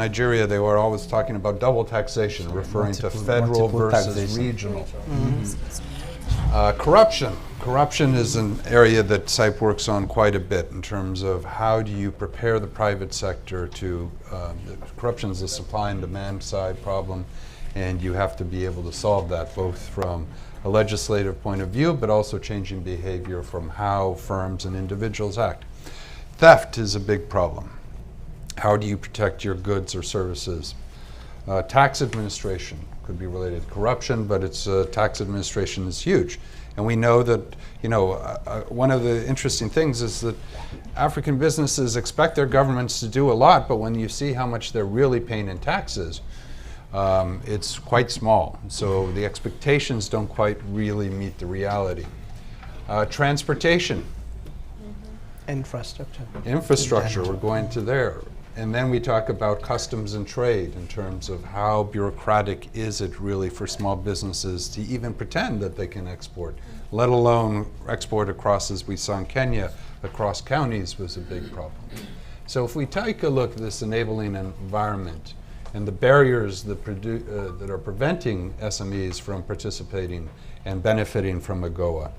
Nigeria, they were always talking about double taxation, referring to federal versus regional. Corruption. Corruption is an area that SIPE works on quite a bit in terms of how do you prepare the private sector to, corruption is a supply and demand side problem, and you have to be able to solve that both from a legislative point of view, but also changing behavior from how firms and individuals act. Theft is a big problem. How do you protect your goods or services? Tax administration could be related to corruption, but it's tax administration is huge. And we know that, one of the interesting things is that African businesses expect their governments to do a lot, but when you see how much they're really paying in taxes, it's quite small. So the expectations don't quite really meet the reality. Transportation. Infrastructure, we're going to there. And then we talk about customs and trade in terms of how bureaucratic is it really for small businesses to even pretend that they can export, let alone export across, as we saw in Kenya, across counties was a big problem. So if we take a look at this enabling environment and the barriers that, that are preventing SMEs from participating and benefiting from AGOA,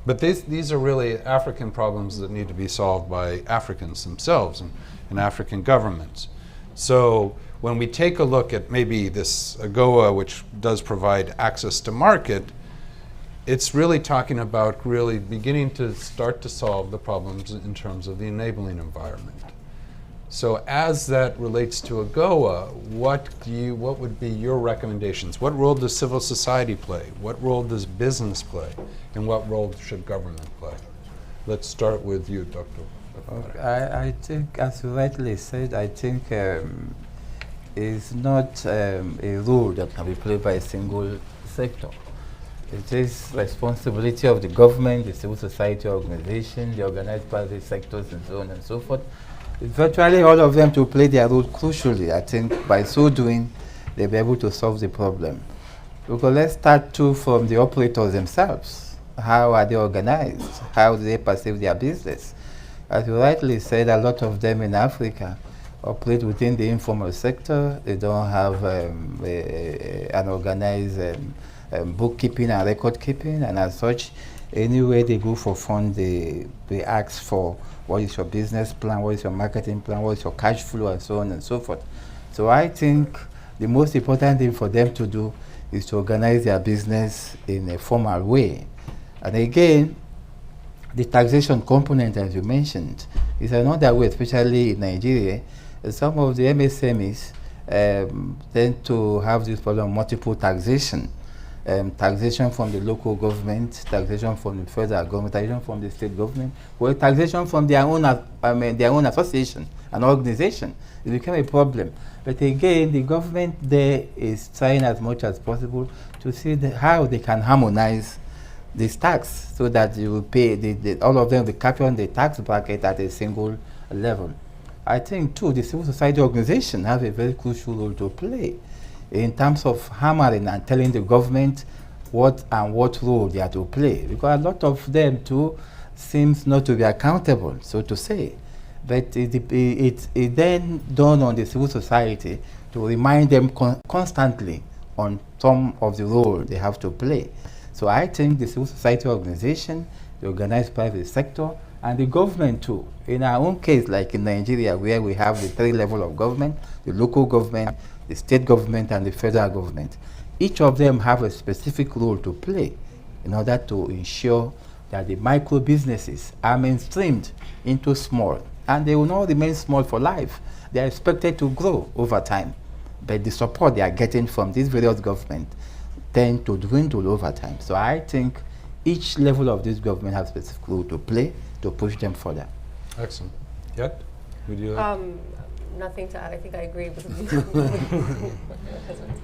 but these are really African problems that need to be solved by Africans themselves and African governments. So when we take a look at maybe this AGOA, which does provide access to market, it's really talking about really beginning to start to solve the problems in terms of the enabling environment. So as that relates to AGOA, what would be your recommendations? What role does civil society play? What role does business play? And what role should government play? Let's start with you, Dr. Okay. I think, as you rightly said, I think it's not a role that can be played by a single sector. It is responsibility of the government, the civil society organization, the organized private sectors, and so on and so forth. Virtually all of them to play their role crucially. I think by so doing, they'll be able to solve the problem. Because let's start too from the operators themselves. How are they organized? How do they perceive their business? As you rightly said, a lot of them in Africa operate within the informal sector. They don't have an organized bookkeeping and record keeping, and as such, anywhere they go for fund, they ask for what is your business plan, what is your marketing plan, what is your cash flow, and so on and so forth. So I think the most important thing for them to do is to organize their business in a formal way. And again, the taxation component, as you mentioned, is another way, especially in Nigeria. Some of the MSMEs tend to have this problem of multiple taxation. Taxation from the local government, taxation from the federal government, taxation from the state government, well, taxation from their own association and organization. It became a problem. But again, the government there is trying as much as possible to see how they can harmonize this tax so that you will pay, all of them will capture the tax bracket at a single level. I think too, the civil society organization have a very crucial role to play in terms of hammering and telling the government what role they are to play. Because a lot of them too seems not to be accountable, so to say. But it then dawned on the civil society to remind them constantly on some of the role they have to play. So I think the civil society organization, the organized private sector, and the government too. In our own case, like in Nigeria, where we have the 3 levels of government, the local government, the state government, and the federal government. Each of them have a specific role to play in order to ensure that the micro businesses are mainstreamed into small. And they will not remain small for life. They are expected to grow over time. But the support they are getting from these various governments tend to dwindle over time. So I think each level of this government has a specific role to play to push them further. Excellent. Yet? Would you Nothing to add. I think I agree with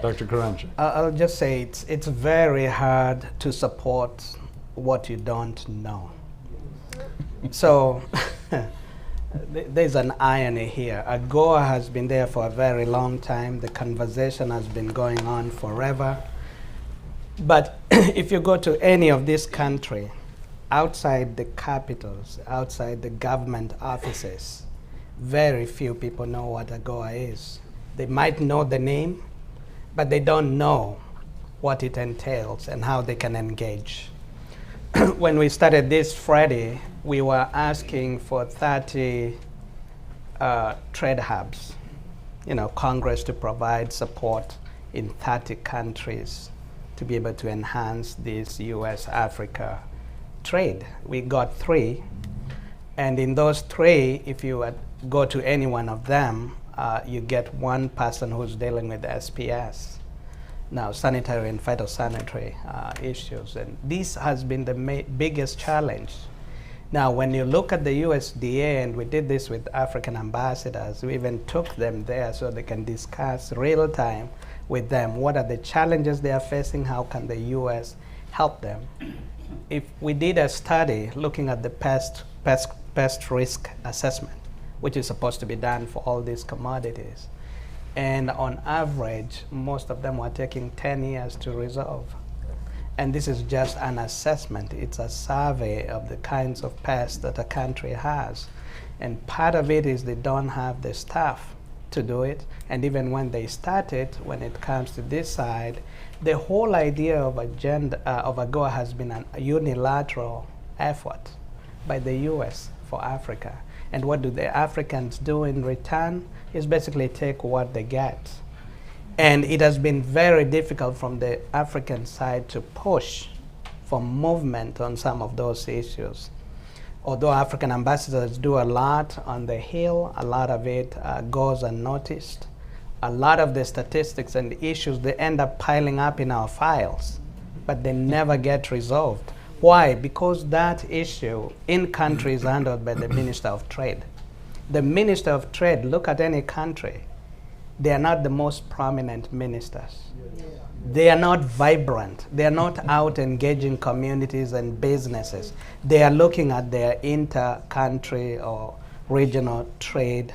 Dr. Karancha. I'll just say it's very hard to support what you don't know. So there's an irony here. AGOA has been there for a very long time. The conversation has been going on forever. But if you go to any of this country, outside the capitals, outside the government offices, very few people know what AGOA is. They might know the name, but they don't know what it entails and how they can engage. When we started this Friday, we were asking for 30 trade hubs, Congress to provide support in 30 countries to be able to enhance this US-Africa trade. We got 3, and in those 3, if you go to any one of them, you get one person who's dealing with SPS. Now, sanitary and phytosanitary issues, and this has been the biggest challenge. Now, when you look at the USDA, and we did this with African ambassadors, we even took them there so they can discuss real time with them what are the challenges they are facing, how can the US help them. If we did a study looking at the pest risk assessment, which is supposed to be done for all these commodities, and on average, most of them were taking 10 years to resolve. And this is just an assessment. It's a survey of the kinds of pests that a country has. And part of it is they don't have the staff to do it. And even when they start it, when it comes to this side, the whole idea of AGOA has been a unilateral effort by the US for Africa. And what do the Africans do in return is basically take what they get. And it has been very difficult from the African side to push for movement on some of those issues. Although African ambassadors do a lot on the Hill, a lot of it goes unnoticed. A lot of the statistics and the issues, they end up piling up in our files, but they never get resolved. Why? Because that issue in country is handled by the Minister of Trade. The Minister of Trade, look at any country, they are not the most prominent ministers. They are not vibrant. They are not out engaging communities and businesses. They are looking at their inter-country or regional trade.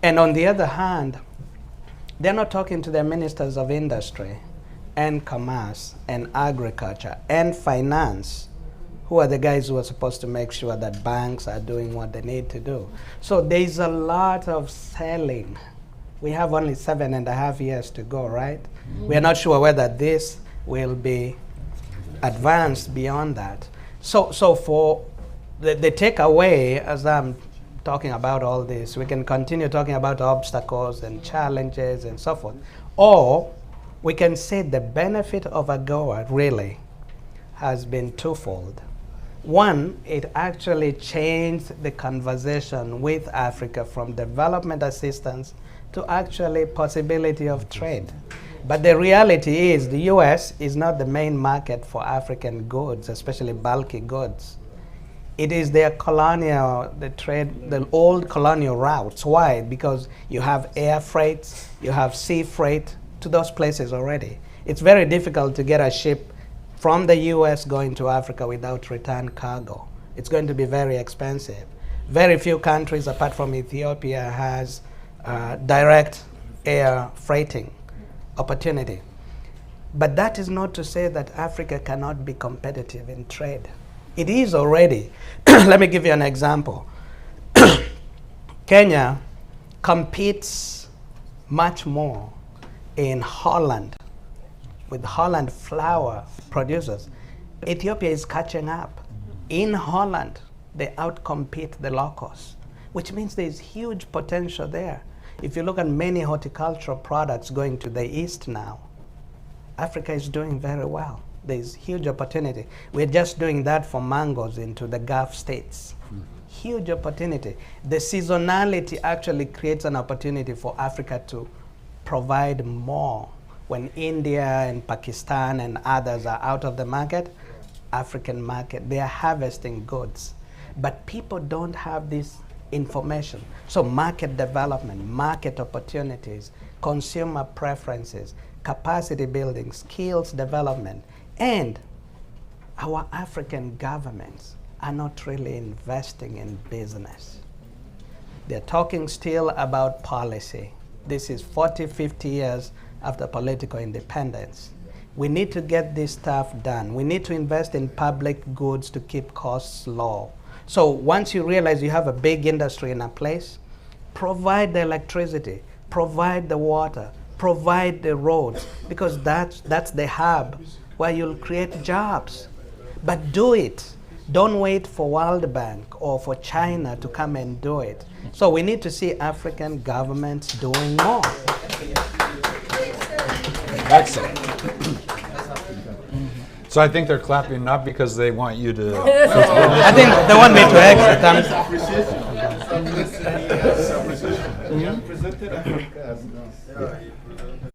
And on the other hand, they're not talking to their ministers of industry and commerce and agriculture and finance, who are the guys who are supposed to make sure that banks are doing what they need to do. So there's a lot of selling. We have only 7.5 years to go, right? We are not sure whether this will be advanced beyond that. So for the takeaway, as I'm talking about all this, we can continue talking about obstacles and challenges and so forth. Or we can say the benefit of AGOA really has been twofold. One, it actually changed the conversation with Africa from development assistance to actually possibility of trade. But the reality is the US is not the main market for African goods, especially bulky goods. It is their colonial, the old colonial routes. Why? Because you have air freights, you have sea freight to those places already. It's very difficult to get a ship from the US going to Africa without return cargo. It's going to be very expensive. Very few countries apart from Ethiopia has direct air freighting opportunity. But that is not to say that Africa cannot be competitive in trade. It is already. Let me give you an example. Kenya competes much more in Holland with Holland flour producers. Ethiopia is catching up. In Holland, they outcompete the locals, which means there's huge potential there. If you look at many horticultural products going to the east now, Africa is doing very well. There's huge opportunity. We're just doing that for mangoes into the Gulf states. Huge opportunity. The seasonality actually creates an opportunity for Africa to provide more. When India and Pakistan and others are out of the market, African market, they are harvesting goods. But people don't have this information. So market development, market opportunities, consumer preferences, capacity building, skills development, and our African governments are not really investing in business. They're talking still about policy. This is 40, 50 years after political independence. We need to get this stuff done. We need to invest in public goods to keep costs low. So once you realize you have a big industry in a place, provide the electricity, provide the water, provide the roads, because that's the hub where you'll create jobs. But do it. Don't wait for World Bank or for China to come and do it. So we need to see African governments doing more. Excellent. So I think they're clapping not because they want you to. I think they want me to exit. Presented Africa as